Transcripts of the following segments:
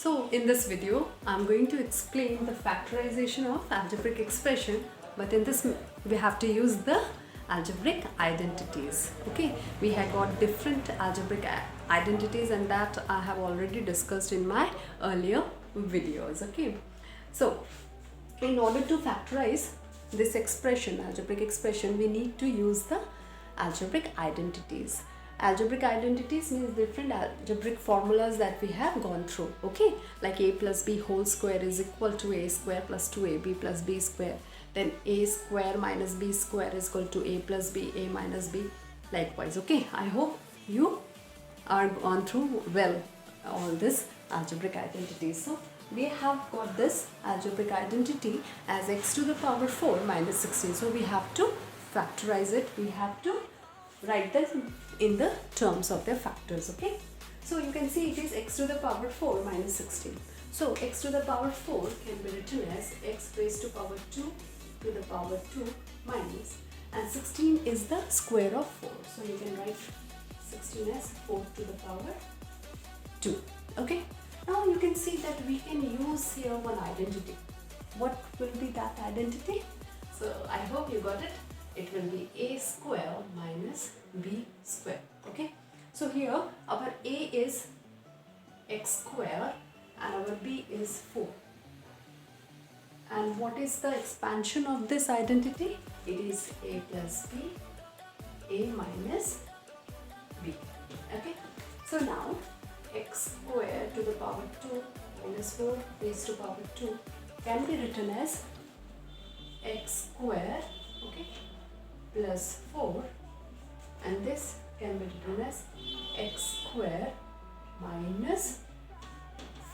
So in this video, I'm going to explain the factorization of algebraic expression, but in this we have to use the algebraic identities. Okay, we have got different algebraic identities and that I have already discussed in my earlier videos. Okay, so in order to factorize this expression, algebraic expression, we need to use the algebraic identities. Algebraic identities means different algebraic formulas that we have gone through. Okay, like a plus b whole square is equal to a square plus 2ab plus b square. Then a square minus b square is equal to a plus b, a minus b, likewise. Okay, I hope you are gone through well all this algebraic identities. So we have got this algebraic identity as x to the power 4 minus 16. So we have to factorize it. We have to write them in the terms of their factors. Okay, so you can see it is x to the power 4 minus 16. So x to the power 4 can be written as x raised to power 2 to the power 2 minus, and 16 is the square of 4. So you can write 16 as 4 to the power 2. Okay, now you can see that we can use here one identity. What will be that identity? So I hope you got it. It will be a square minus b square. Okay, so here our a is x square and our b is 4. And what is the expansion of this identity? It is a plus b, a minus b. Okay, so now x square to the power 2 minus 4 raised to power 2 can be written as x square, okay, plus 4, and this can be written as x square minus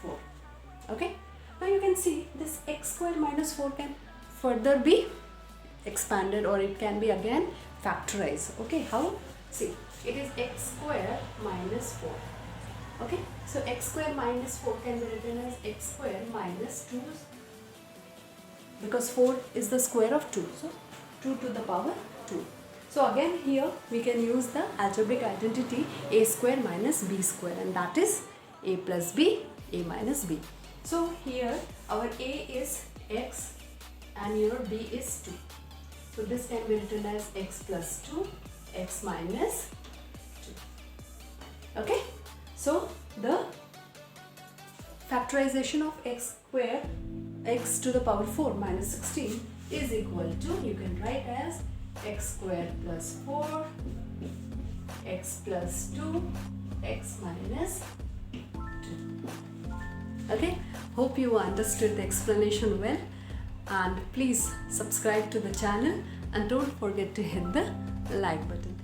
4. Okay, now you can see this x square minus 4 can further be expanded, or it can be again factorized. Okay, how? See, it is x square minus 4. Okay, so x square minus 4 can be written as x square minus 2, because 4 is the square of 2, so 2 to the power 2. So again here we can use the algebraic identity a square minus b square, and that is a plus b, a minus b. So here our a is x and your b is 2. So this can be written as x plus 2, x minus 2. Okay, so the factorization of x square, x to the power 4 minus 16 is equal to, you can write as x square plus 4, x plus 2, x minus 2. Okay, hope you understood the explanation well, and please subscribe to the channel and don't forget to hit the like button.